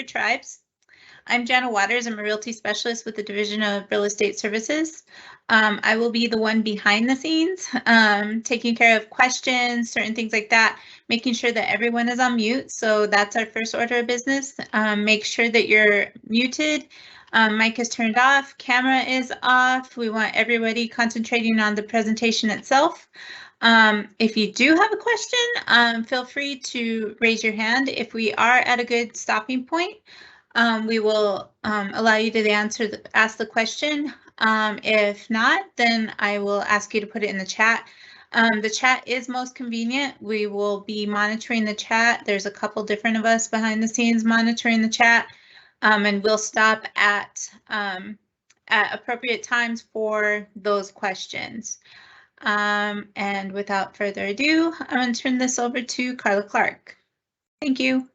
Tribes. I'm Jana Waters. I'm a realty specialist with the Division of Real Estate Services. I will be the one behind the scenes, taking care of questions, certain things like that, making sure that everyone is on mute. So that's our first order of business. Make sure that you're muted. Mic is turned off, camera is off. We want everybody concentrating on the presentation itself. If you do have a question, feel free to raise your hand. If we are at a good stopping point, we will allow you to ask the question. If not, then I will ask you to put it in the chat. The chat is most convenient. We will be monitoring the chat. There's a couple different of us behind the scenes monitoring the chat, and we'll stop at appropriate times for those questions. And without further ado, I'm going to turn this over to Carla Clark. Thank you.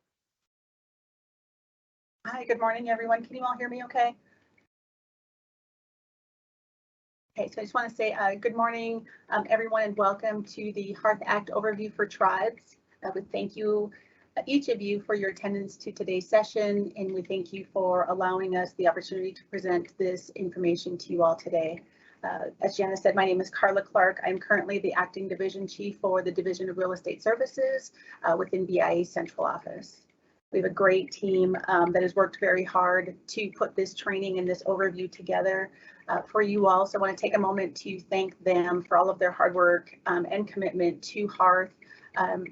Hi, good morning, everyone. Can you all hear me okay? Okay, so I just want to say good morning, everyone, and welcome to the HEARTH Act overview for tribes. We thank you, each of you, for your attendance to today's session, and we thank you for allowing us the opportunity to present this information to you all today. As Jana said, my name is Carla Clark. I'm currently the Acting Division Chief for the Division of Real Estate Services within BIA Central Office. We have a great team that has worked very hard to put this training and this overview together for you all. So I want to take a moment to thank them for all of their hard work and commitment to HEARTH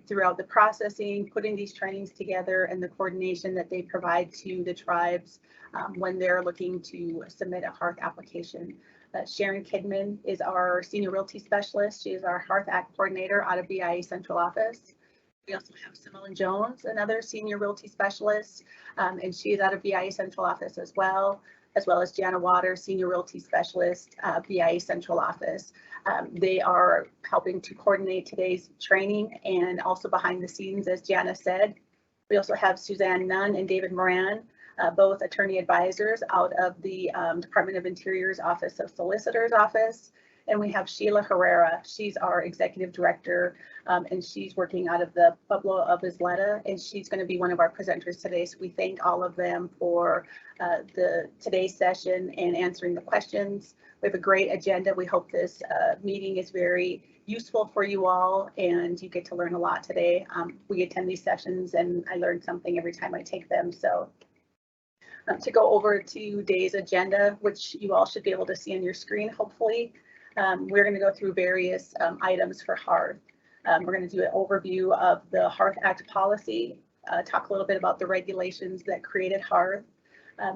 throughout the processing, putting these trainings together, and the coordination that they provide to the tribes when they're looking to submit a HEARTH application. Sharon Kidman is our Senior Realty Specialist. She is our HEARTH Act Coordinator out of BIA Central Office. We also have Simone Jones, another Senior Realty Specialist, and she is out of BIA Central Office as well as Jana Waters, Senior Realty Specialist, BIA Central Office. They are helping to coordinate today's training and also behind the scenes, as Jana said. We also have Suzanne Nunn and David Moran, both attorney advisors out of the Department of Interior's Office of Solicitor's Office. And we have Sheila Herrera. She's our executive director, and she's working out of the Pueblo of Isleta, and she's going to be one of our presenters today. So we thank all of them for today's session and answering the questions. We have a great agenda. We hope this meeting is very useful for you all, and you get to learn a lot today. We attend these sessions, and I learn something every time I take them. So to go over today's agenda, which you all should be able to see on your screen, hopefully. We're going to go through various items for HEARTH. We're going to do an overview of the HEARTH Act policy, talk a little bit about the regulations that created HEARTH,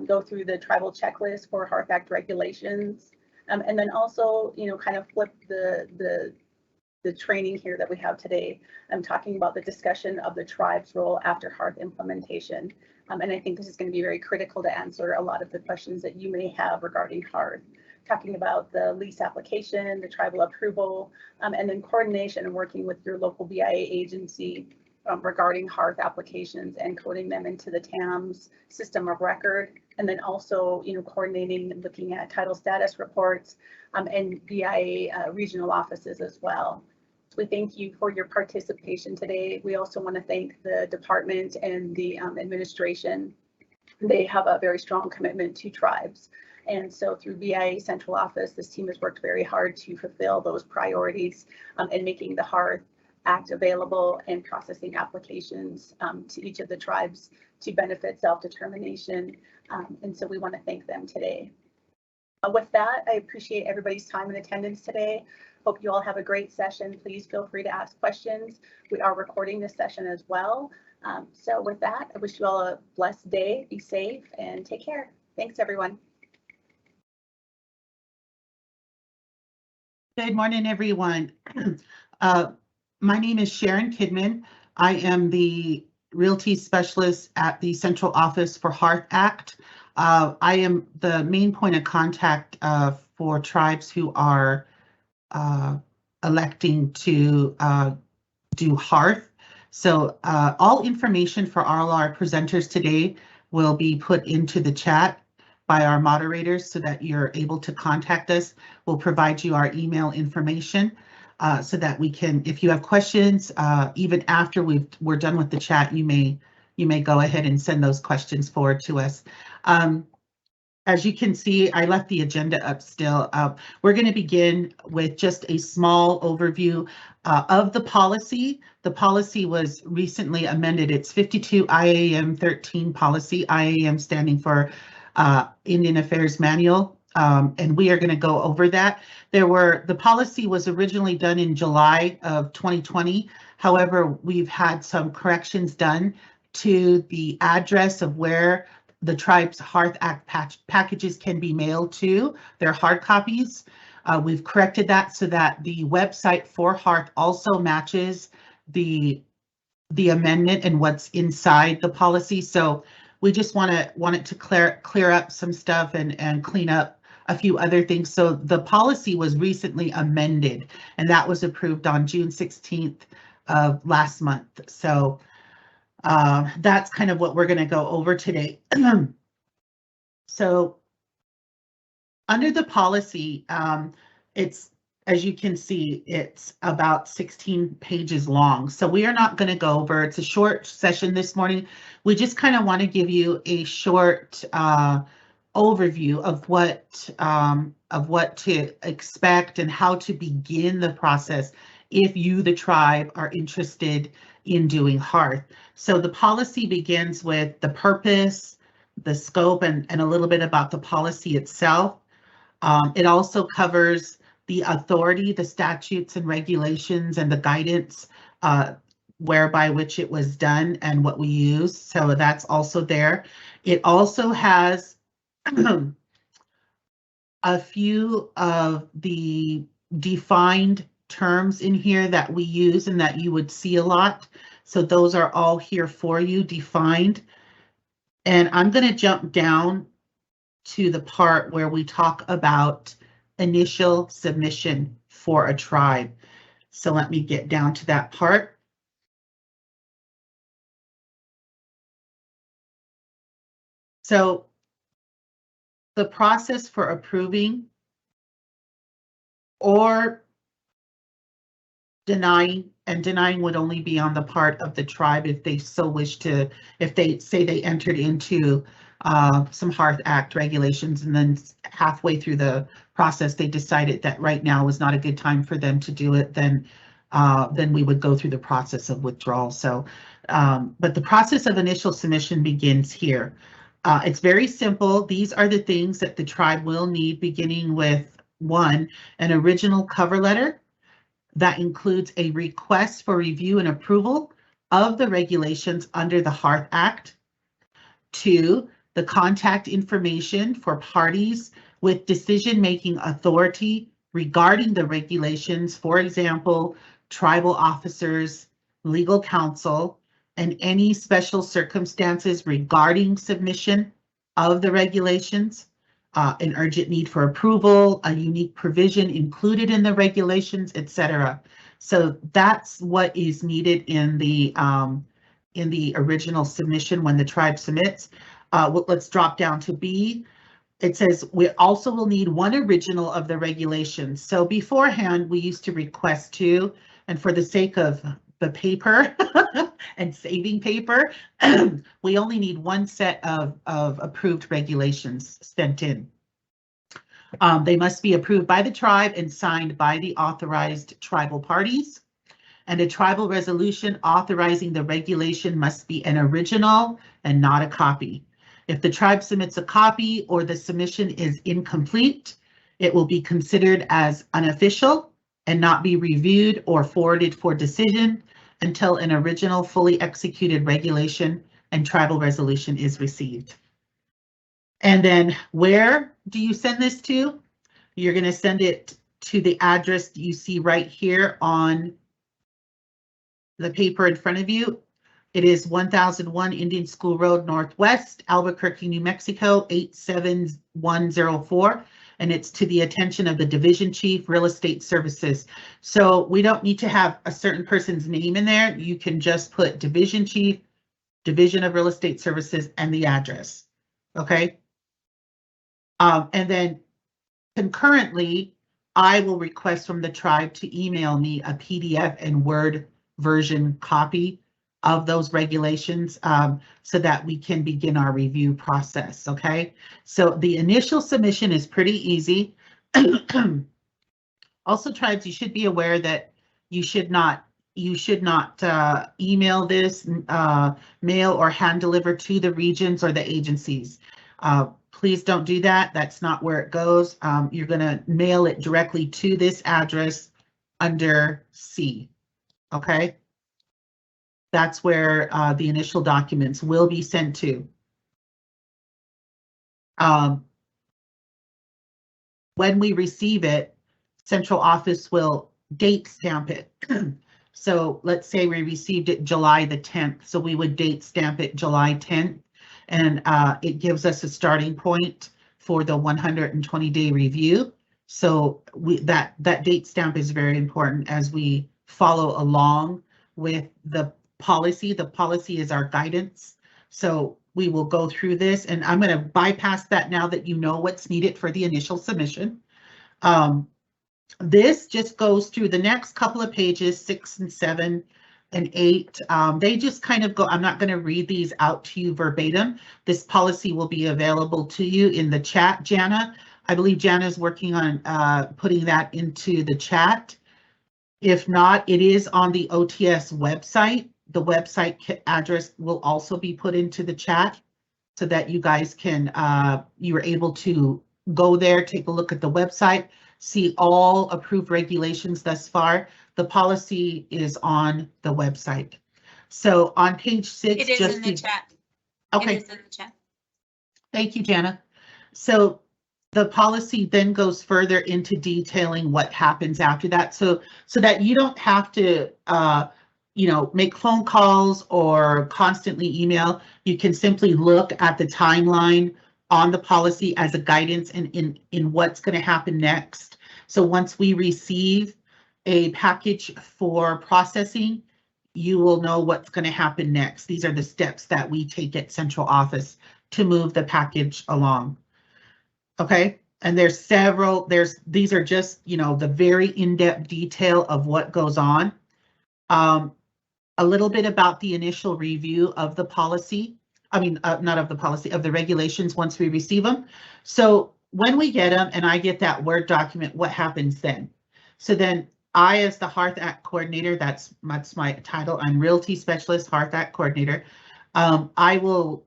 go through the tribal checklist for HEARTH Act regulations, and then also, kind of flip the training here that we have today. I'm talking about the discussion of the tribe's role after HEARTH implementation. And I think this is going to be very critical to answer a lot of the questions that you may have regarding HEARTH. Talking about the lease application, the tribal approval, and then coordination and working with your local BIA agency regarding HEARTH applications and coding them into the TAMS system of record. And then also, coordinating and looking at title status reports and BIA regional offices as well. So we thank you for your participation today. We also want to thank the department and the administration. They have a very strong commitment to tribes. And so through BIA Central Office, this team has worked very hard to fulfill those priorities and making the HEARTH Act available and processing applications to each of the tribes to benefit self-determination. And so we want to thank them today. With that, I appreciate everybody's time and attendance today. Hope you all have a great session. Please feel free to ask questions. We are recording this session as well. So with that, I wish you all a blessed day. Be safe and take care. Thanks, everyone. Good morning, everyone. My name is Sharon Kidman. I am the Realty Specialist at the Central Office for HEARTH Act. I am the main point of contact for tribes who are electing to do HEARTH. So all information for all our presenters today will be put into the chat by our moderators so that you're able to contact us. We'll provide you our email information so that we can, if you have questions, even after we're done with the chat, you may you may go ahead and send those questions forward to us. As you can see, I left the agenda up still. We're going to begin with just a small overview of the policy. The policy was recently amended. It's 52 IAM 13 policy, IAM standing for Indian Affairs Manual. And we are going to go over that. The policy was originally done in July of 2020. However, we've had some corrections done to the address of where the tribe's HEARTH Act packages can be mailed to. Their hard copies. We've corrected that so that the website for HEARTH also matches the amendment and what's inside the policy. So we just want it to clear up some stuff and clean up a few other things. So the policy was recently amended, and that was approved on June 16th of last month. So that's kind of what we're going to go over today. So under the policy, it's, as you can see, it's about 16 pages long. So we are not going to go over, it's a short session this morning. We just kind of want to give you a short overview of what to expect and how to begin the process if you, the tribe, are interested in doing HEARTH. So the policy begins with the purpose, the scope, and a little bit about the policy itself. It also covers the authority, the statutes and regulations, and the guidance whereby which it was done and what we use. So that's also there. It also has a few of the defined terms in here that we use and that you would see a lot. So those are all here for you, defined. And I'm going to jump down to the part where we talk about initial submission for a tribe. So let me get down to that part. So the process for approving or denying, and denying would only be on the part of the tribe if they so wish to, if they say they entered into some HEARTH Act regulations and then halfway through the process they decided that right now was not a good time for them to do it, then we would go through the process of withdrawal. So, but the process of initial submission begins here. It's very simple. These are the things that the tribe will need, beginning with 1, an original cover letter. That includes a request for review and approval of the regulations under the HEARTH Act. 2, the contact information for parties with decision-making authority regarding the regulations, for example, tribal officers, legal counsel, and any special circumstances regarding submission of the regulations. An urgent need for approval, a unique provision included in the regulations, etc. So that's what is needed in the original submission when the tribe submits. Let's drop down to B. It says we also will need 1 original of the regulations. So beforehand, we used to request 2, and for the sake of the paper and saving paper, we only need 1 set of approved regulations sent in. They must be approved by the tribe and signed by the authorized tribal parties. And a tribal resolution authorizing the regulation must be an original and not a copy. If the tribe submits a copy or the submission is incomplete, it will be considered as unofficial and not be reviewed or forwarded for decision until an original fully executed regulation and tribal resolution is received. And then where do you send this to? You're going to send it to the address you see right here on the paper in front of you. It is 1001 Indian School Road Northwest, Albuquerque, New Mexico, 87104. And it's to the attention of the Division Chief, Real Estate Services. So we don't need to have a certain person's name in there. You can just put Division Chief, Division of Real Estate Services, and the address. Okay. And then concurrently, I will request from the tribe to email me a PDF and Word version copy of those regulations so that we can begin our review process, okay? So the initial submission is pretty easy. Also, tribes, you should be aware that you should not email this, mail or hand deliver to the regions or the agencies. Please don't do that. That's not where it goes. You're going to mail it directly to this address under C, okay? That's where the initial documents will be sent to. When we receive it, central office will date stamp it. So let's say we received it July the 10th. So we would date stamp it July 10th. And it gives us a starting point for the 120-day review. So that date stamp is very important as we follow along with the policy. The policy is our guidance. So we will go through this, and I'm going to bypass that now that you know what's needed for the initial submission. This just goes through the next couple of pages, 6 and 7 and 8. They just kind of go, I'm not going to read these out to you verbatim. This policy will be available to you in the chat, Jana. I believe Jana is working on putting that into the chat. If not, it is on the OTS website. The website address will also be put into the chat so that you guys can, you are able to go there, take a look at the website, see all approved regulations thus far. The policy is on the website. So on page 6, It is in the chat. Okay. It is in the chat. Thank you, Jana. So the policy then goes further into detailing what happens after that. So that you don't have to, make phone calls or constantly email. You can simply look at the timeline on the policy as a guidance in what's going to happen next. So once we receive a package for processing, you will know what's going to happen next. These are the steps that we take at central office to move the package along. Okay, and there's several, these are just, the very in-depth detail of what goes on. A little bit about the initial review of the policy. I mean, not of the policy, of the regulations once we receive them. So when we get them and I get that Word document, what happens then? So then I, as the HEARTH Act coordinator, that's my title. I'm Realty Specialist, HEARTH Act coordinator. I will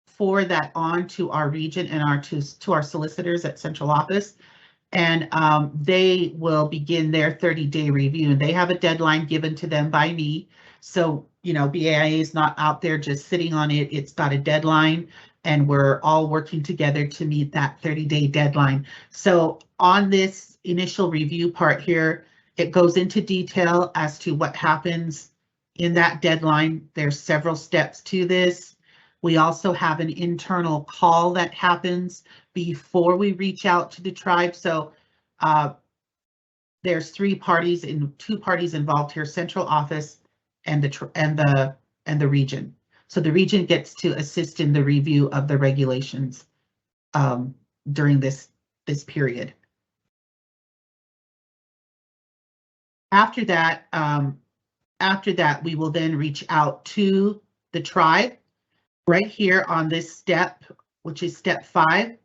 forward that on to our region and to our solicitors at central office, and they will begin their 30-day review. And they have a deadline given to them by me. So, BAIA is not out there just sitting on it. It's got a deadline, and we're all working together to meet that 30-day deadline. So on this initial review part here, it goes into detail as to what happens in that deadline. There's several steps to this. We also have an internal call that happens before we reach out to the tribe. So there's two parties involved here: central office and the region. So the region gets to assist in the review of the regulations during this period. After that, we will then reach out to the tribe. Right here on this step, which is step 5,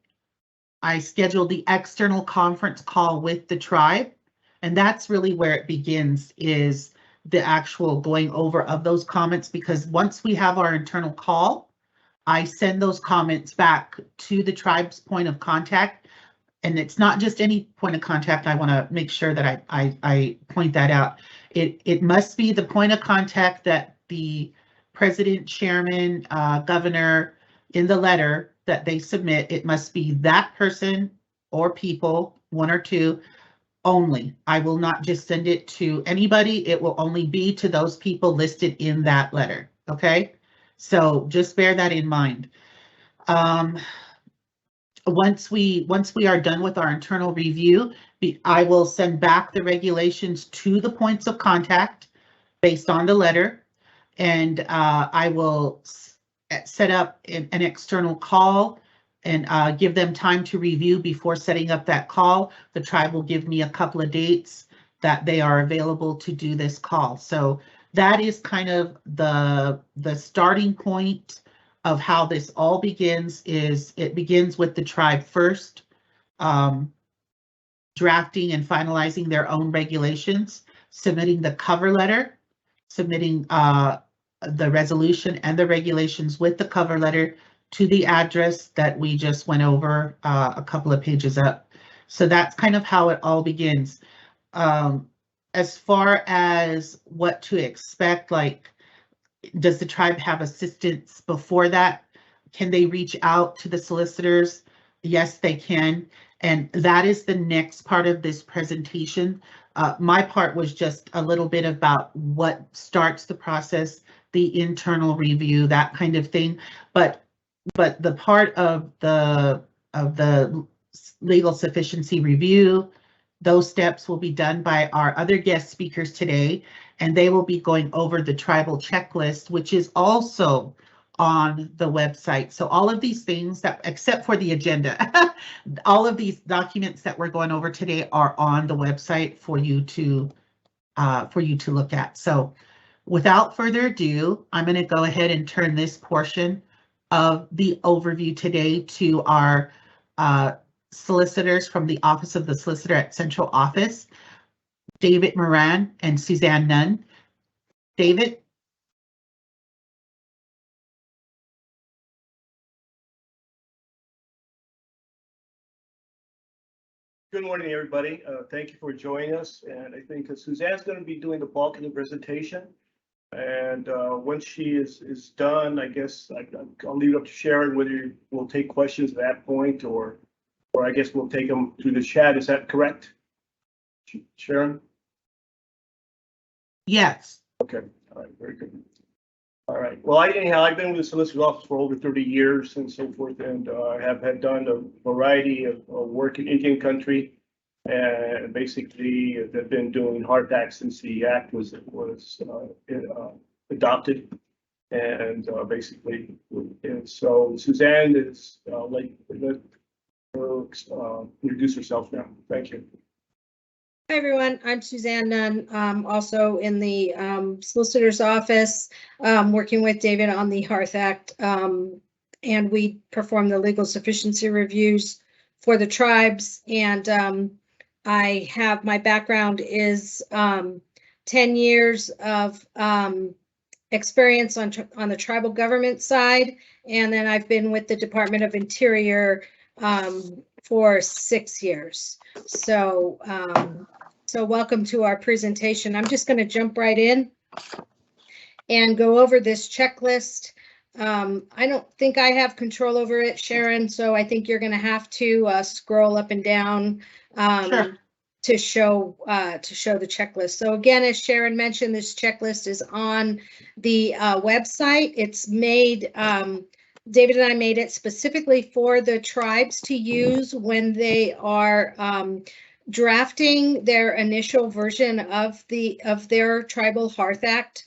I scheduled the external conference call with the tribe, and that's really where it begins, is the actual going over of those comments, because once we have our internal call, I send those comments back to the tribe's point of contact. And it's not just any point of contact. I want to make sure that I point that out. It must be the point of contact that the president, chairman, governor, in the letter that they submit, it must be that person or people, one or two only. I will not just send it to anybody. It will only be to those people listed in that letter. Okay, so just bear that in mind. Once we are done with our internal review, I will send back the regulations to the points of contact based on the letter, and I will set up an external call and give them time to review before setting up that call. The tribe will give me a couple of dates that they are available to do this call. So that is kind of the starting point of how this all begins. Is it begins with the tribe first drafting and finalizing their own regulations, submitting the cover letter, submitting the resolution and the regulations with the cover letter to the address that we just went over a couple of pages up. So that's kind of how it all begins. As far as what to expect, like, does the tribe have assistance before that? Can they reach out to the solicitors? Yes, they can. And that is the next part of this presentation. My part was just a little bit about what starts the process, the internal review, that kind of thing. But the part of the legal sufficiency review, those steps will be done by our other guest speakers today, and they will be going over the tribal checklist, which is also on the website. So all of these things that, except for the agenda, all of these documents that we're going over today are on the website for you to look at. So without further ado, I'm going to go ahead and turn this portion of the overview today to our solicitors from the Office of the Solicitor at Central Office, David Moran and Suzanne Nunn. David? Good morning, everybody. Thank you for joining us. And I think Suzanne's going to be doing the bulk of the presentation. And once she is done, I guess I'll leave it up to Sharon whether we'll take questions at that point or I guess we'll take them through the chat. Is that correct, Sharon? Yes. Okay. All right. Very good. All right. Well, anyhow, I've been with the solicitor's office for over 30 years and so forth, and I have done a variety of work in Indian country, and basically have been doing HEARTH Act since the act was adopted, and basically, and so Suzanne is let her introduce herself now. Thank you. Hi, everyone. I'm Suzanne Nunn, also in the solicitor's office, working with David on the HEARTH Act, and we perform the legal sufficiency reviews for the tribes. And I have, my background is 10 years of experience on the tribal government side, and then I've been with the Department of Interior for 6 years. So welcome to our presentation. I'm just going to jump right in and go over this checklist. I don't think I have control over it, Sharon, so I think you're going to have to scroll up and down Sure. to show the checklist. So again, as Sharon mentioned, this checklist is on the website. It's made, David and I made it specifically for the tribes to use when they are drafting their initial version of their tribal HEARTH Act.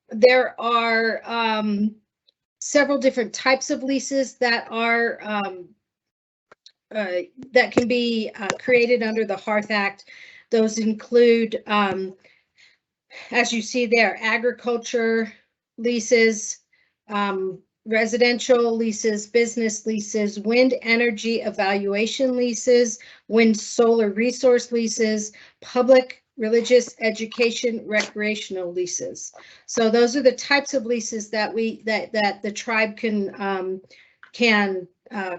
There are several different types of leases that are that can be created under the HEARTH Act. Those include, as you see there, agriculture leases, residential leases, business leases, wind energy evaluation leases, wind solar resource leases, public, religious, education, recreational leases. So those are the types of leases that the tribe can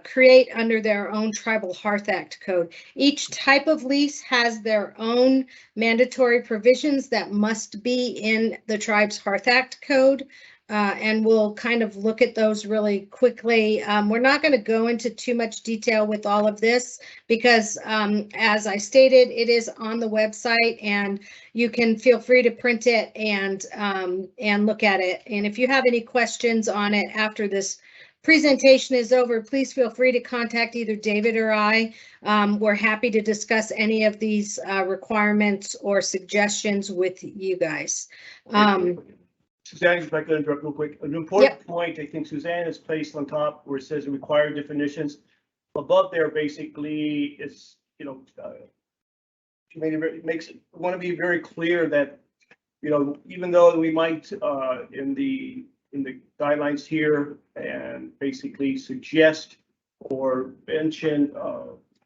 create under their own tribal HEARTH Act code. Each type of lease has their own mandatory provisions that must be in the tribe's HEARTH Act code. And we'll kind of look at those really quickly. We're not going to go into too much detail with all of this because, as I stated, it is on the website, and you can feel free to print it and look at it. And if you have any questions on it after this presentation is over, please feel free to contact either David or I. We're happy to discuss any of these requirements or suggestions with you guys. Suzanne, if I could interrupt real quick, an important point I think Suzanne has placed on top where it says required definitions. Above there, basically, it's, she made it makes it want to be very clear that even though we might in the guidelines here and basically suggest or mention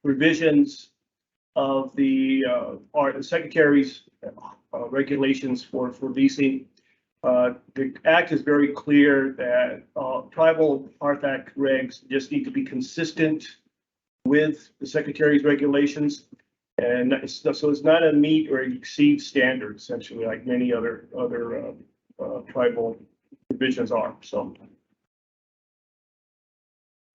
revisions of the Secretary's regulations for leasing. The Act is very clear that tribal HEARTH Act regs just need to be consistent with the Secretary's regulations. And so it's not a meet or exceed standard, essentially, like many other tribal provisions are. So.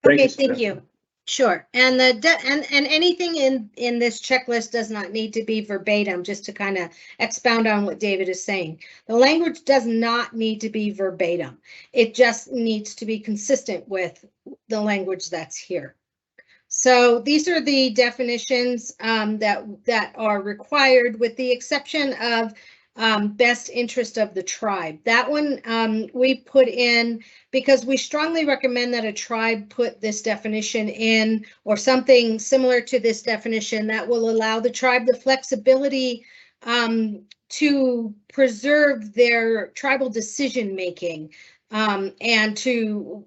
Okay, thank you. Sure. And and anything in this checklist does not need to be verbatim, just to kind of expound on what David is saying. The language does not need to be verbatim. It just needs to be consistent with the language that's here. So these are the definitions that are required, with the exception of best interest of the tribe. That one we put in because we strongly recommend that a tribe put this definition in, or something similar to this definition that will allow the tribe the flexibility to preserve their tribal decision making. And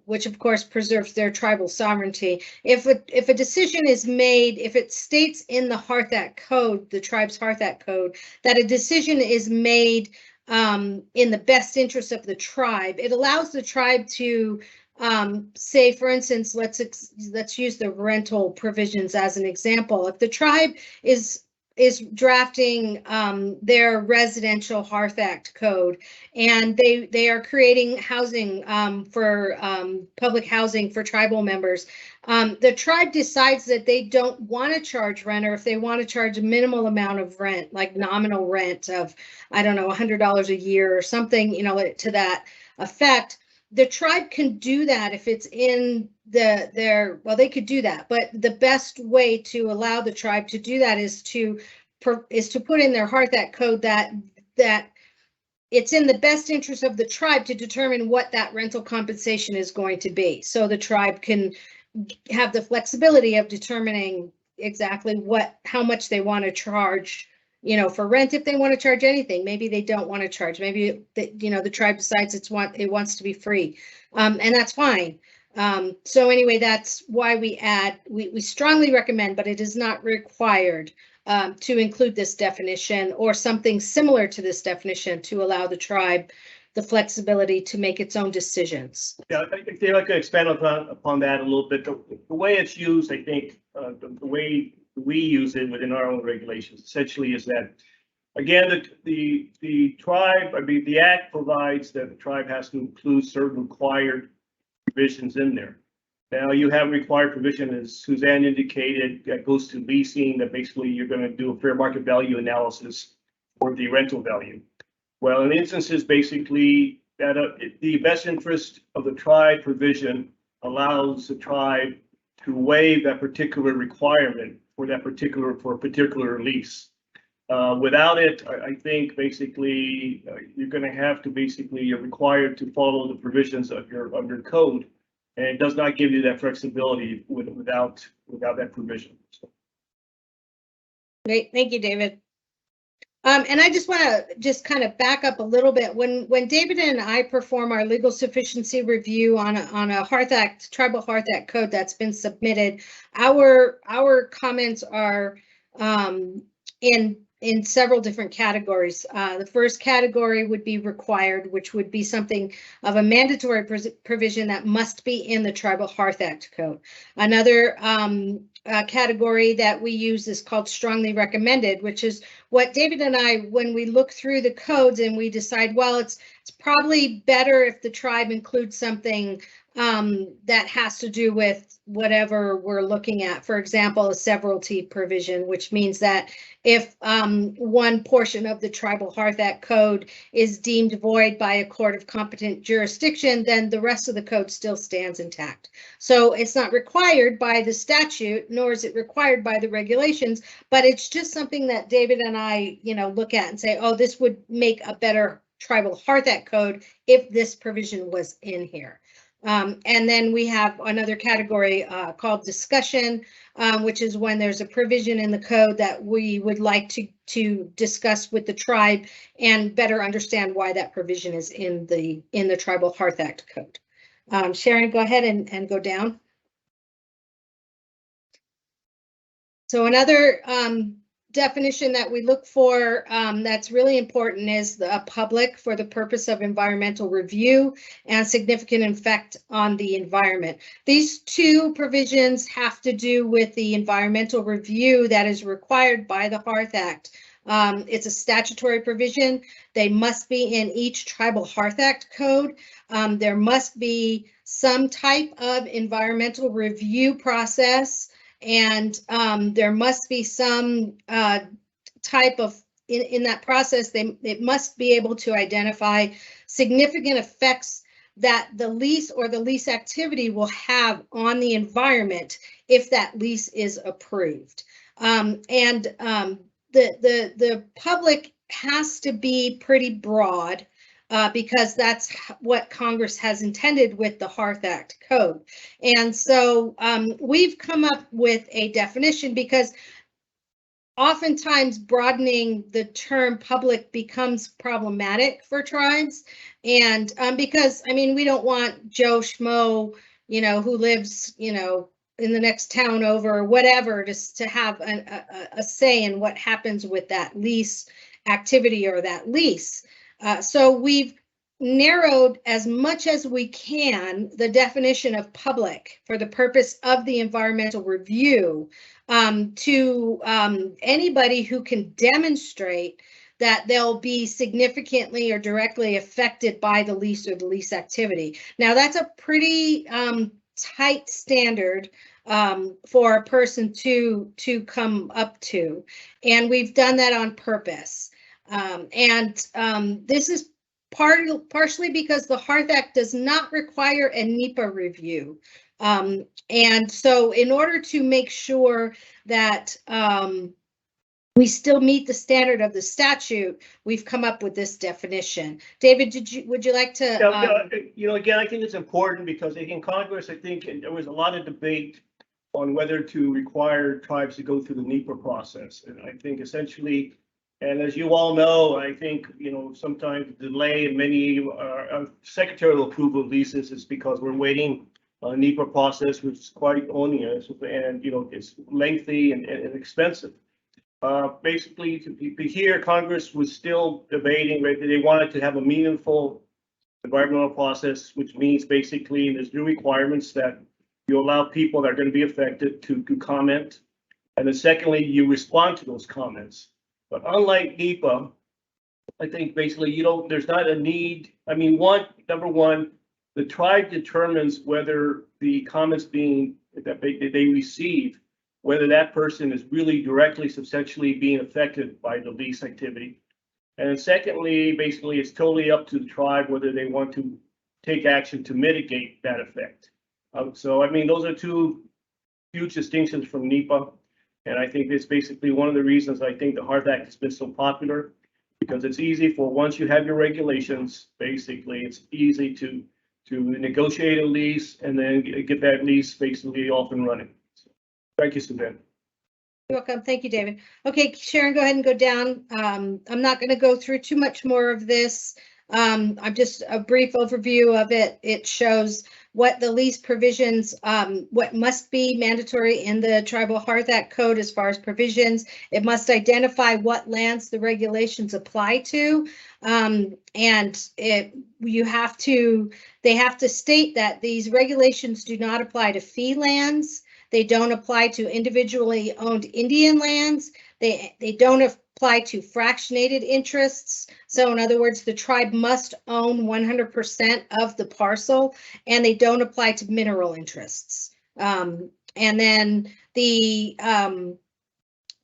which of course preserves their tribal sovereignty. If a decision is made, if it states in the HEARTH Act code, the tribe's HEARTH Act code, that a decision is made in the best interest of the tribe, it allows the tribe to say, for instance, let's use the rental provisions as an example. If the tribe is drafting their residential HEARTH Act code, and they are creating housing for public housing for tribal members. The tribe decides that they don't want to charge rent, or if they want to charge a minimal amount of rent, like nominal rent of, I don't know, $100 a year or something, to that effect. The tribe can do that if it's in they could do that, but the best way to allow the tribe to do that is to put in their HEARTH Act code that it's in the best interest of the tribe to determine what that rental compensation is going to be. So the tribe can have the flexibility of determining exactly how much they want to charge, for rent. If they want to charge anything, maybe they don't want to charge. Maybe the tribe decides it wants to be free, and that's fine. So anyway, that's why we strongly recommend, but it is not required to include this definition or something similar to this definition to allow the tribe the flexibility to make its own decisions. Yeah, I think I'd like to expand upon that a little bit. The way it's used, I think, the way we use it within our own regulations essentially is that, again, the tribe, the Act provides that the tribe has to include certain required provisions in there. Now you have required provision, as Suzanne indicated, that goes to leasing, that basically you're going to do a fair market value analysis for the rental value. Well, in instances, basically, that the best interest of the tribe provision allows the tribe to waive that particular requirement for a particular lease. Without it, I think basically you're going to have to you're required to follow the provisions of your code, and it does not give you that flexibility without that provision. So. Great, thank you, David. And I just want to kind of back up a little bit. When David and I perform our legal sufficiency review on a HEARTH Act, tribal HEARTH Act code that's been submitted, our comments are in several different categories. The first category would be required, which would be something of a mandatory provision that must be in the tribal HEARTH Act code. Another category that we use is called strongly recommended, which is what David and I, when we look through the codes and we decide, well, it's probably better if the tribe includes something that has to do with whatever we're looking at. For example, a severalty provision, which means that if one portion of the tribal HEARTH Act code is deemed void by a court of competent jurisdiction, then the rest of the code still stands intact. So it's not required by the statute, nor is it required by the regulations, but it's just something that David and I, look at and say, oh, this would make a better tribal HEARTH Act code if this provision was in here. And then we have another category called discussion, which is when there's a provision in the code that we would like to discuss with the tribe and better understand why that provision is in the Tribal Hearth Act code. Sharon, go ahead and go down. So another definition that we look for that's really important is the public for the purpose of environmental review and significant effect on the environment. These two provisions have to do with the environmental review that is required by the Hearth Act. It's a statutory provision. They must be in each Tribal Hearth Act code. There must be some type of environmental review process, and there must be some type of, in that process, it must be able to identify significant effects that the lease or the lease activity will have on the environment if that lease is approved. The public has to be pretty broad because that's what Congress has intended with the Hearth Act code. And so we've come up with a definition because oftentimes broadening the term public becomes problematic for tribes. And because, I mean, we don't want Joe Schmo, who lives, in the next town over or whatever, just to have a say in what happens with that lease activity or that lease. So we've narrowed as much as we can the definition of public for the purpose of the environmental review to anybody who can demonstrate that they'll be significantly or directly affected by the lease or the lease activity. Now, that's a pretty tight standard for a person to come up to, and we've done that on purpose. This is partially because the Hearth Act does not require a NEPA review. And so in order to make sure that we still meet the standard of the statute, we've come up with this definition. David, would you like to? Again, I think it's important because in Congress, I think there was a lot of debate on whether to require tribes to go through the NEPA process. And I think essentially, and as you all know, I think, sometimes the delay in many secretarial approval of leases is because we're waiting on a NEPA process, which is quite onerous and, it's lengthy and expensive. Basically, to be here, Congress was still debating whether they wanted to have a meaningful environmental process, which means basically there's new requirements that you allow people that are going to be affected to comment. And then secondly, you respond to those comments. But unlike NEPA, I think basically there's not a need. I mean, number one, the tribe determines whether the comments that they receive, whether that person is really directly, substantially being affected by the lease activity. And then secondly, basically it's totally up to the tribe whether they want to take action to mitigate that effect. So, I mean, those are two huge distinctions from NEPA. And I think it's basically one of the reasons I think the Hearth Act has been so popular, because it's easy for, once you have your regulations, basically it's easy to negotiate a lease and then get that lease basically off and running. So, thank you, Suzanne. You're welcome. Thank you, David. Okay, Sharon, go ahead and go down. I'm not going to go through too much more of this. I'm just a brief overview of it. It shows what the lease provisions, what must be mandatory in the Tribal Hearth Act code as far as provisions. It must identify what lands the regulations apply to, and they have to state that these regulations do not apply to fee lands. They don't apply to individually owned Indian lands. They don't apply to fractionated interests. So in other words, the tribe must own 100% of the parcel, and they don't apply to mineral interests. And then the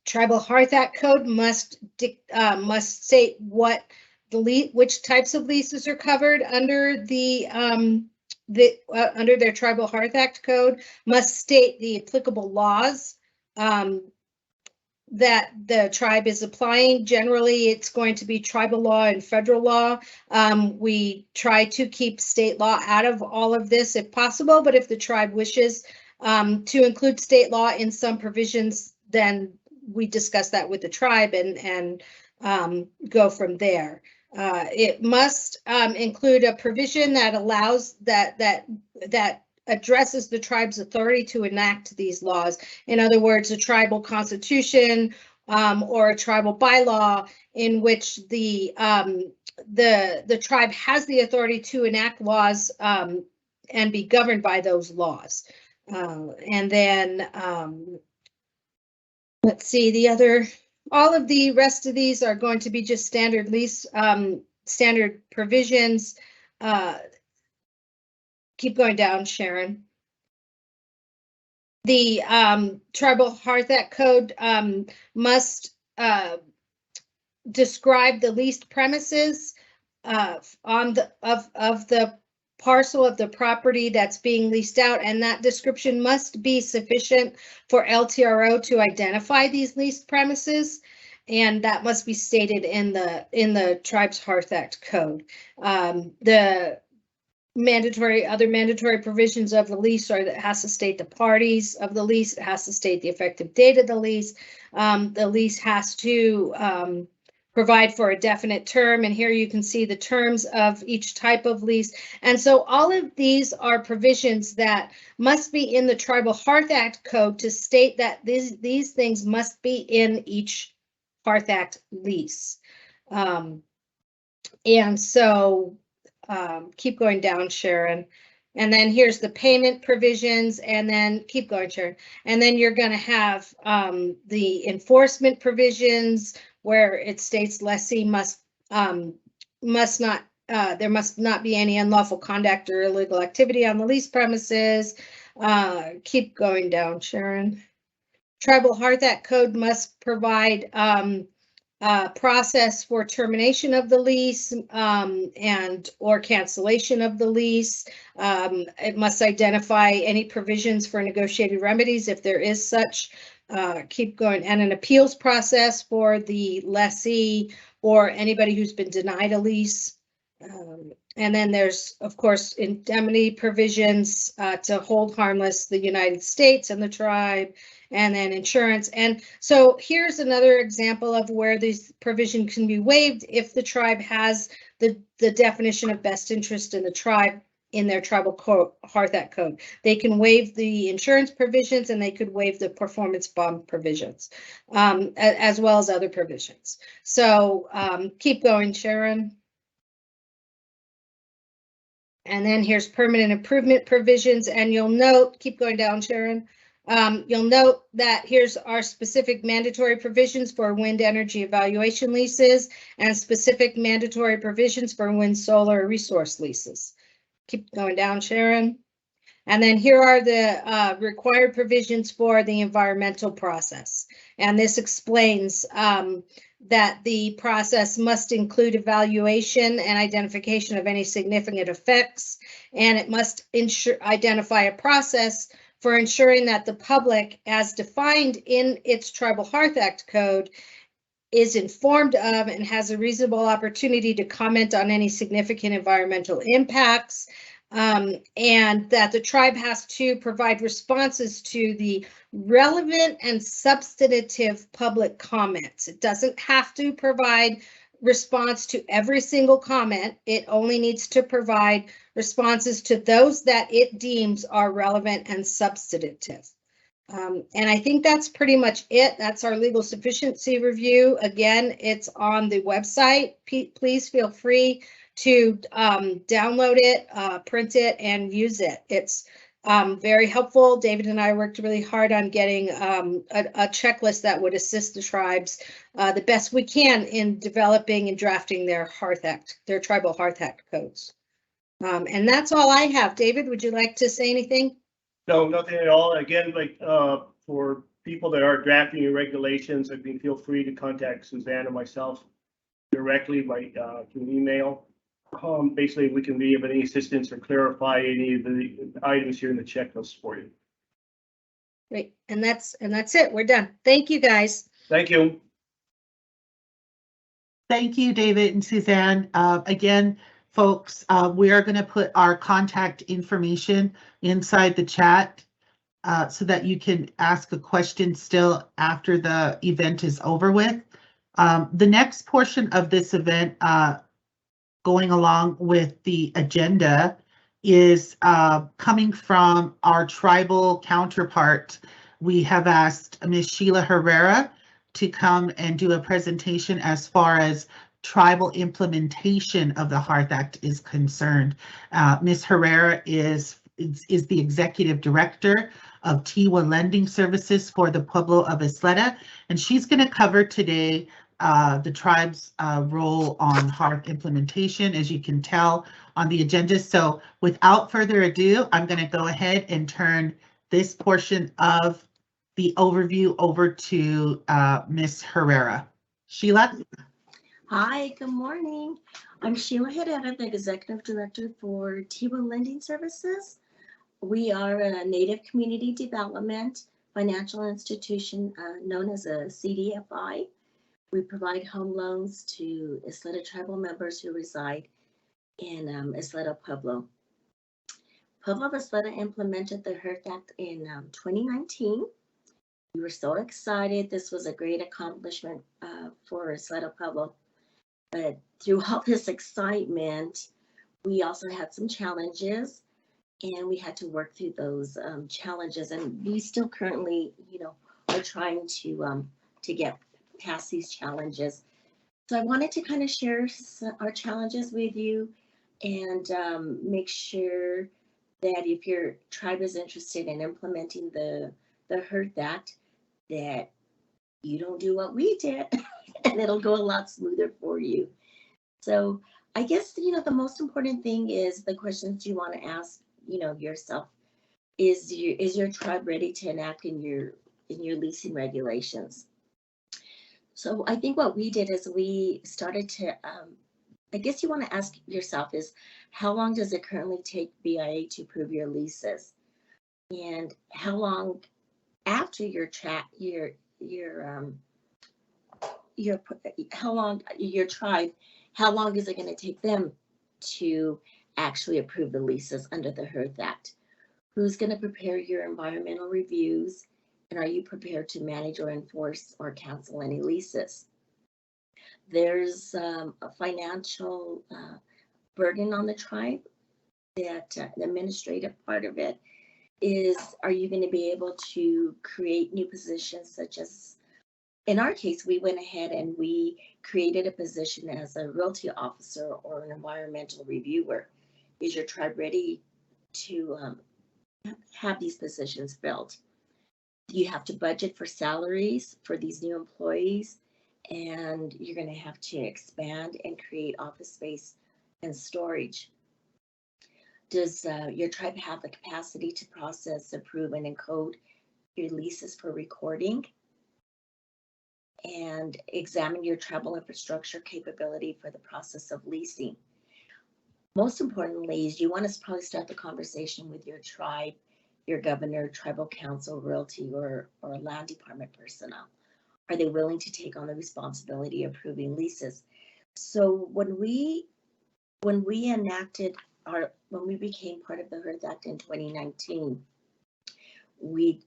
Tribal Hearth Act code must state which types of leases are covered under under their Tribal Hearth Act code, must state the applicable laws that the tribe is applying. Generally, it's going to be tribal law and federal law. We try to keep state law out of all of this if possible, but if the tribe wishes to include state law in some provisions, then we discuss that with the tribe and go from there. It must include a provision that allows that addresses the tribe's authority to enact these laws. In other words, a tribal constitution or a tribal bylaw in which the tribe has the authority to enact laws and be governed by those laws. And then let's see, all of the rest of these are going to be just standard lease, standard provisions. Keep going down, Sharon. The Tribal HEARTH Act code must describe the leased premises of the parcel of the property that's being leased out, and that description must be sufficient for LTRO to identify these leased premises, and that must be stated in the Tribe's HEARTH Act code. The other mandatory provisions of the lease are that it has to state the parties of the lease, it has to state the effective date of the lease has to provide for a definite term, and here you can see the terms of each type of lease. And so all of these are provisions that must be in the Tribal HEARTH Act code to state that these things must be in each HEARTH Act lease. And so keep going down, Sharon. And then here's the payment provisions, and then keep going, Sharon. And then you're going to have the enforcement provisions where it states lessee must not, there must not be any unlawful conduct or illegal activity on the lease premises. Keep going down, Sharon. Tribal HEARTH Act code must provide process for termination of the lease and or cancellation of the lease. It must identify any provisions for negotiated remedies if there is such. Keep going, and an appeals process for the lessee or anybody who's been denied a lease. And then there's, of course, indemnity provisions to hold harmless the United States and the tribe, and then insurance. And so here's another example of where this provision can be waived if the tribe has the definition of best interest in the tribe in their Tribal HEARTH Act code. They can waive the insurance provisions, and they could waive the performance bond provisions, as well as other provisions. So keep going, Sharon. And then here's permanent improvement provisions, and you'll note, keep going down, Sharon. You'll note that here's our specific mandatory provisions for wind energy evaluation leases and specific mandatory provisions for wind solar resource leases. Keep going down, Sharon. And then here are the required provisions for the environmental process. And this explains that the process must include evaluation and identification of any significant effects, and it must identify a process for ensuring that the public, as defined in its Tribal HEARTH Act code, is informed of and has a reasonable opportunity to comment on any significant environmental impacts, and that the tribe has to provide responses to the relevant and substantive public comments. It doesn't have to provide response to every single comment. It only needs to provide responses to those that it deems are relevant and substantive. And I think that's pretty much it. That's our legal sufficiency review. Again, it's on the website. Please feel free to download it, print it, and use it. It's very helpful. David and I worked really hard on getting a checklist that would assist the tribes the best we can in developing and drafting their HEARTH Act, their Tribal HEARTH Act codes. And that's all I have. David, would you like to say anything? No, nothing at all. Again, like for people that are drafting your regulations, I mean, feel free to contact Suzanne or myself directly by through email. Basically, we can be of any assistance or clarify any of the items here in the checklist for you. Great, and that's it. We're done. Thank you, guys. Thank you. Thank you, David and Suzanne. Again, folks, we are going to put our contact information inside the chat so that you can ask a question still after the event is over with. The next portion of this event, going along with the agenda, is coming from our tribal counterpart. We have asked Ms. Sheila Herrera to come and do a presentation as far as tribal implementation of the HEARTH Act is concerned. Ms. Herrera is the executive director of Tiwa Lending Services for the Pueblo of Isleta, and she's going to cover today the tribe's role on HEARTH implementation, as you can tell on the agenda. So without further ado, I'm going to go ahead and turn this portion of the overview over to Ms. Herrera. Sheila? Hi, good morning. I'm Sheila Herrera, the Executive Director for Tiwa Lending Services. We are a Native Community Development financial institution known as a CDFI. We provide home loans to Isleta tribal members who reside in Isleta Pueblo. Pueblo of Isleta implemented the HEARTH Act in 2019. We were so excited. This was a great accomplishment for Isleta Pueblo. But through all this excitement, we also had some challenges, and we had to work through those challenges. And we still currently, are trying to get past these challenges. So I wanted to kind of share our challenges with you and make sure that if your tribe is interested in implementing the HEARTH Act, that you don't do what we did and it'll go a lot smoother for you. So I guess, the most important thing is the questions you want to ask, yourself. Is your tribe ready to enact in your leasing regulations? So I think what we did is we started to, I guess you want to ask yourself is, how long does it currently take BIA to approve your leases? And how long after your tribe, how long is it going to take them to actually approve the leases under the HEARTH Act? Who's going to prepare your environmental reviews? And are you prepared to manage or enforce or cancel any leases? There's a financial burden on the tribe that the administrative part of it is, are you going to be able to create new positions such as, in our case, we went ahead and we created a position as a realty officer or an environmental reviewer. Is your tribe ready to have these positions filled? You have to budget for salaries for these new employees, and you're going to have to expand and create office space and storage. Does your tribe have the capacity to process, approve, and encode your leases for recording? And examine your tribal infrastructure capability for the process of leasing. Most importantly is you want to probably start the conversation with your tribe, your governor, tribal council, realty, or land department personnel. Are they willing to take on the responsibility of approving leases? So when we became part of the HEARTH Act in 2019, we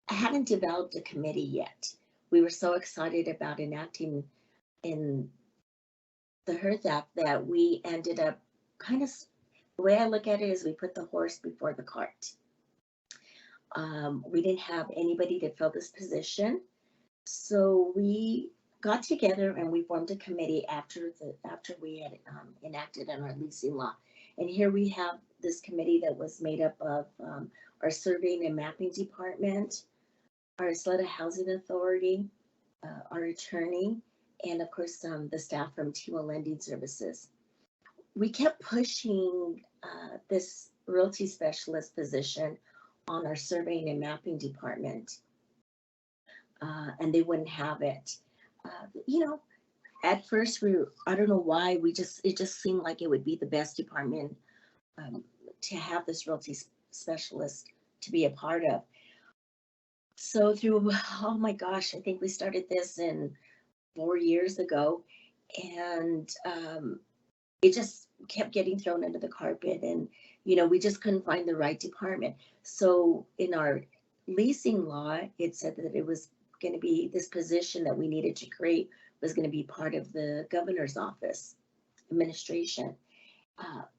hadn't developed a committee yet. We were so excited about enacting in the HEARTH Act that we ended up the way I look at it is we put the horse before the cart. We didn't have anybody to fill this position. So we got together and we formed a committee after we had enacted on our leasing law. And here we have this committee that was made up of our surveying and mapping department, our Isleta Housing Authority, our attorney, and of course the staff from Tiwa Lending Services. We kept pushing this realty specialist position on our surveying and mapping department, and they wouldn't have it. At first I don't know why, it just seemed like it would be the best department to have this realty specialist to be a part of. So through, oh my gosh, I think we started this in 4 years ago, and it just kept getting thrown under the carpet, and we just couldn't find the right department. So in our leasing law, it said that it was going to be this position that we needed to create was going to be part of the governor's office administration.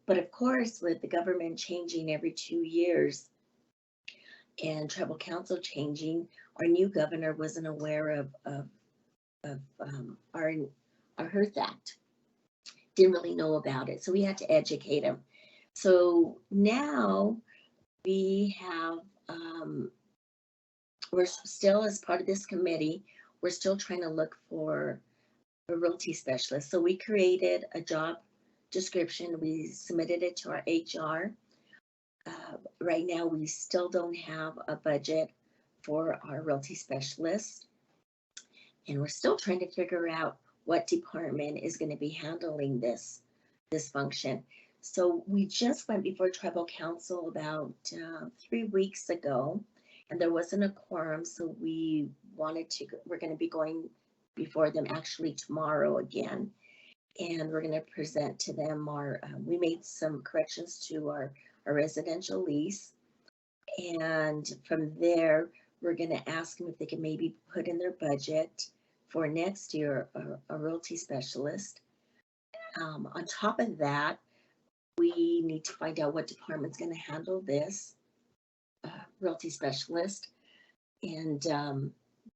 But of course, with the government changing every 2 years and tribal council changing, our new governor wasn't aware of our HEARTH Act. Didn't really know about it, so we had to educate him. So now we have, we're still, as part of this committee, we're still trying to look for a realty specialist. So we created a job description. We submitted it to our HR. Right now, we still don't have a budget for our realty specialist. And we're still trying to figure out what department is going to be handling this function. So we just went before tribal council about 3 weeks ago, and there wasn't a quorum, so we're going to be going before them actually tomorrow again, and we're going to present to them we made some corrections to our residential lease, and from there we're going to ask them if they can maybe put in their budget for next year a realty specialist. On top of that, we need to find out what department's going to handle this realty specialist. And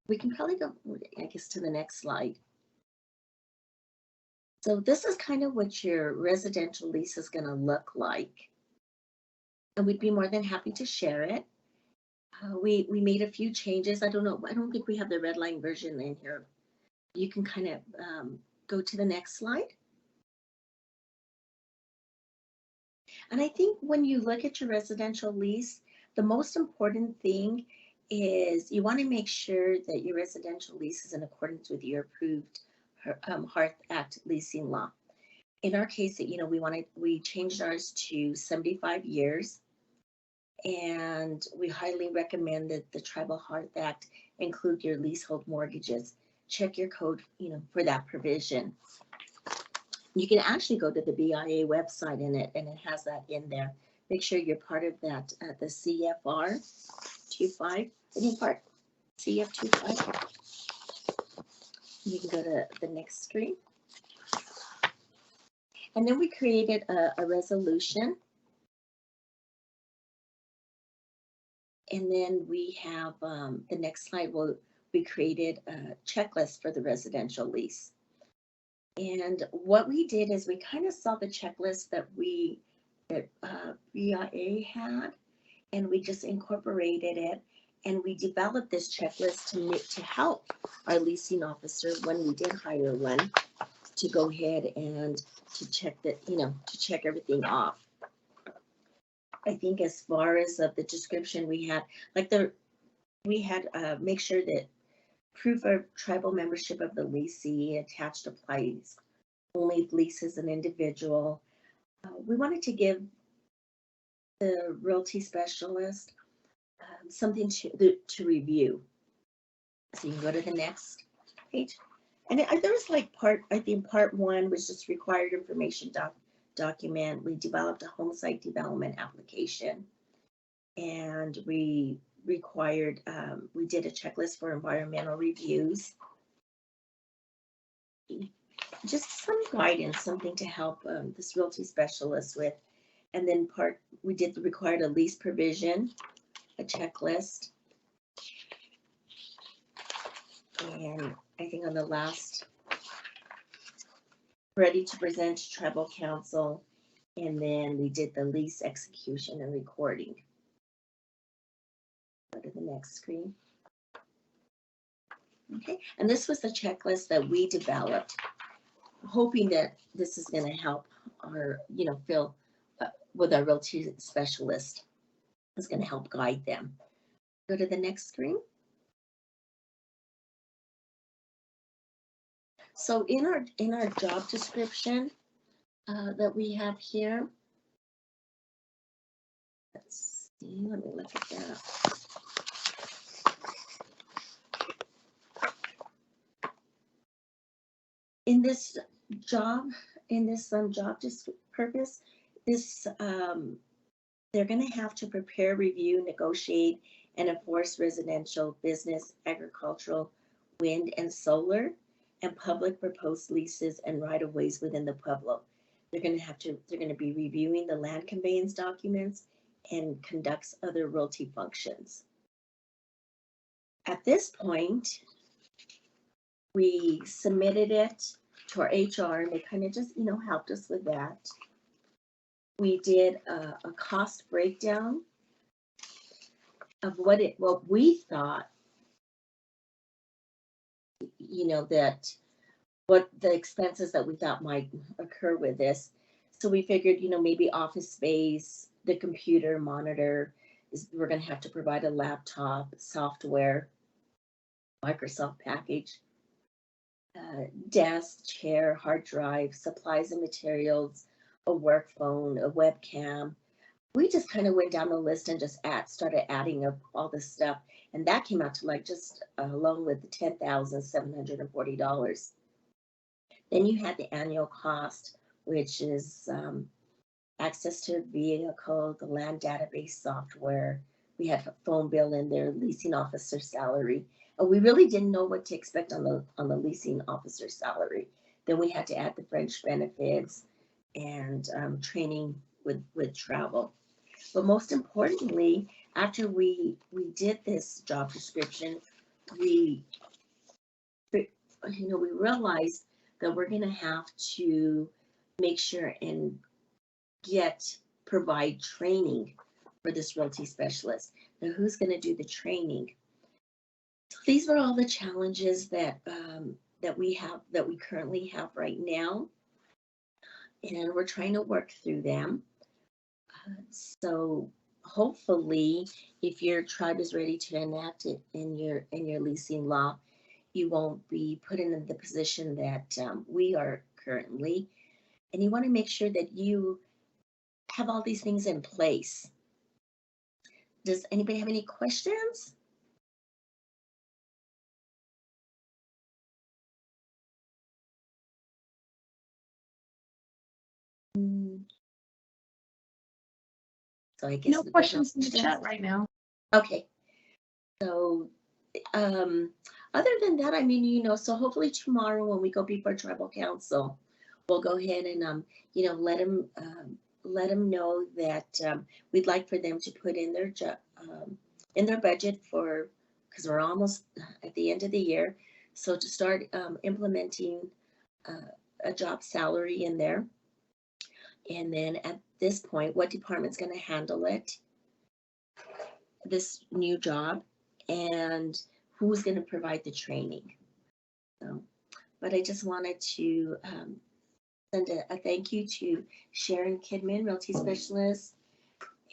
we can probably go, I guess, to the next slide. So this is kind of what your residential lease is going to look like. And we'd be more than happy to share it. We made a few changes. I don't know. I don't think we have the red line version in here. You can kind of go to the next slide. And I think when you look at your residential lease, the most important thing is you want to make sure that your residential lease is in accordance with your approved HEARTH Act leasing law. In our case, we changed ours to 75 years, and we highly recommend that the Tribal HEARTH Act include your leasehold mortgages. Check your code, for that provision. You can actually go to the BIA website and it has that in there. Make sure you're part of that, the CFR 25, any part, CF 25. You can go to the next screen. And then we created a resolution. And then we have the next slide, we created a checklist for the residential lease. And what we did is we kind of saw the checklist that BIA had, and we just incorporated it, and we developed this checklist to help our leasing officer when we did hire one to go ahead and to check that, to check everything off. I think as far as the description we had, make sure that proof of tribal membership of the leasee attached applies only if lease is an individual. We wanted to give the realty specialist something to review. So you can go to the next page. And there was I think part one was just required information document. We developed a home site development application, and we required, we did a checklist for environmental reviews. Just some guidance, something to help this realty specialist with. And then we did required a lease provision, a checklist. And I think on the last, ready to present to tribal council. And then we did the lease execution and recording. Go to the next screen. Okay, and this was the checklist that we developed, hoping that this is going to help our, fill with our realty specialist. Is going to help guide them. Go to the next screen. So in our job description that we have here, let's see, let me look at that. in this job, job purpose, this, they're gonna have to prepare, review, negotiate, and enforce residential, business, agricultural, wind and solar, and public proposed leases and right-of-ways within the pueblo. They're gonna be reviewing the land conveyance documents and conducts other realty functions. At this point, we submitted it to our HR, and they kind of just, helped us with that. We did a cost breakdown of what we thought, that what the expenses that we thought might occur with this. So we figured, maybe office space, the computer monitor, we're going to have to provide a laptop, software, Microsoft package, desk, chair, hard drive, supplies and materials, a work phone, a webcam. We just kind of went down the list and just started adding up all this stuff. And that came out to like just along with the $10,740. Then you had the annual cost, which is access to a vehicle, the land database software. We had a phone bill in there, leasing officer salary. And we really didn't know what to expect on the leasing officer salary. Then we had to add the French benefits and training with travel. But most importantly, after we did this job description, we realized that we're going to have to make sure and provide training for this realty specialist. Now, who's going to do the training? So these are all the challenges that we currently have right now, and we're trying to work through them. So hopefully, if your tribe is ready to enact it in your leasing law, you won't be put in the position that we are currently. And you want to make sure that you have all these things in place. Does anybody have any questions? So I guess no questions in the chat right now. Okay. So other than that, I mean, so hopefully tomorrow when we go before tribal council, we'll go ahead and let them know that we'd like for them to put in their budget because we're almost at the end of the year, so to start implementing a job salary in there. And then at this point, what department's going to handle it, this new job, and who's going to provide the training. So, but I just wanted to send a thank you to Sharon Kidman, Realty Specialist,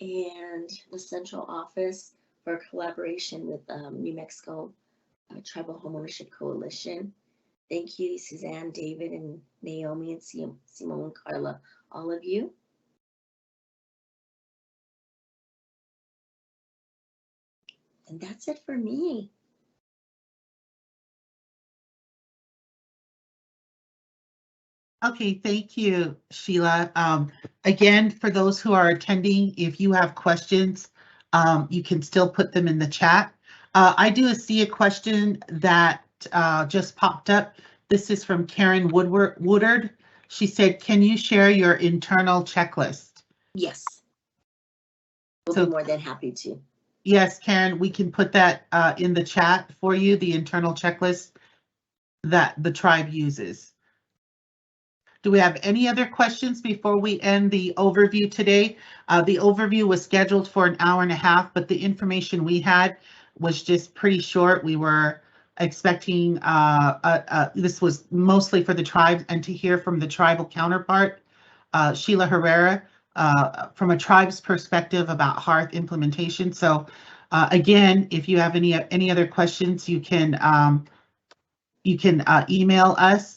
and the Central Office for collaboration with New Mexico Tribal Homeownership Coalition. Thank you, Suzanne, David, and Naomi, and Simone, and Carla, all of you. And that's it for me. Okay, thank you, Sheila. Again, for those who are attending, if you have questions, you can still put them in the chat. I do see a question that just popped up. This is from Karen Woodard. She said, can you share your internal checklist? Yes. We'll be more than happy to. Yes, Karen, we can put that in the chat for you, the internal checklist that the tribe uses. Do we have any other questions before we end the overview today? The overview was scheduled for an hour and a half, but the information we had was just pretty short. We were expecting, this was mostly for the tribe and to hear from the tribal counterpart, Sheila Herrera, from a tribe's perspective about HEARTH implementation. So again, if you have any other questions, you can email us.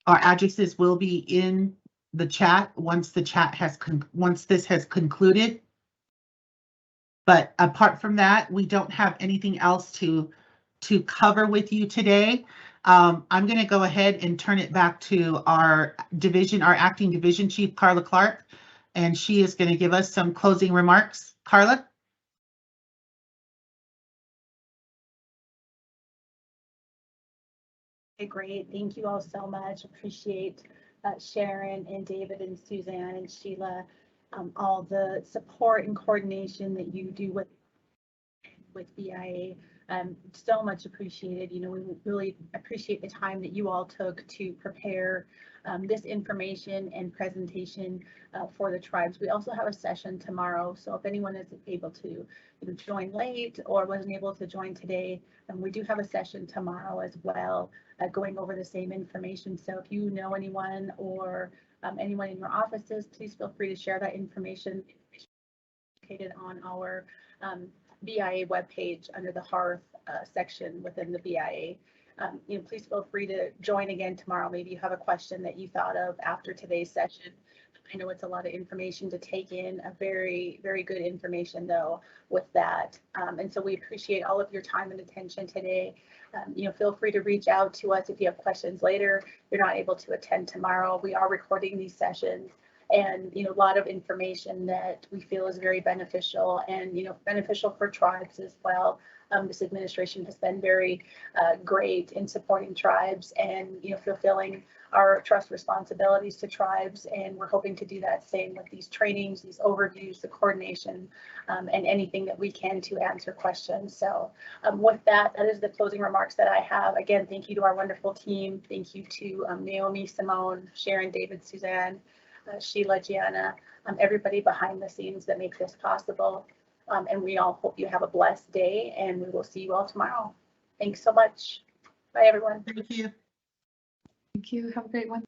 Our addresses will be in the chat once the chat has once this has concluded. But apart from that, we don't have anything else to cover with you today. I'm going to go ahead and turn it back to our acting division chief, Carla Clark, and she is going to give us some closing remarks. Carla? Okay, great. Thank you all so much. Appreciate Sharon and David and Suzanne and Sheila, all the support and coordination that you do with BIA. So much appreciated. You know, we really appreciate the time that you all took to prepare this information and presentation for the tribes. We also have a session tomorrow, so if anyone is able to join late or wasn't able to join today, we do have a session tomorrow as well, going over the same information. So if you know anyone or anyone in your offices, please feel free to share that information located on our BIA webpage under the HEARTH section within the BIA. Please feel free to join again tomorrow. Maybe you have a question that you thought of after today's session. I know it's a lot of information to take in, a very, very good information though with that. And so we appreciate all of your time and attention today. Feel free to reach out to us if you have questions later. You're not able to attend tomorrow. We are recording these sessions. And a lot of information that we feel is very beneficial and beneficial for tribes as well. This administration has been very great in supporting tribes and fulfilling our trust responsibilities to tribes, and we're hoping to do that same with these trainings, these overviews, the coordination, and anything that we can to answer questions. So with that is the closing remarks that I have. Again, thank you to our wonderful team. Thank you to Naomi, Simone, Sharon, David, Suzanne, Sheila, Gianna, everybody behind the scenes that make this possible. And we all hope you have a blessed day, and we will see you all tomorrow. Thanks so much. Bye, everyone. Thank you. Thank you. Have a great one.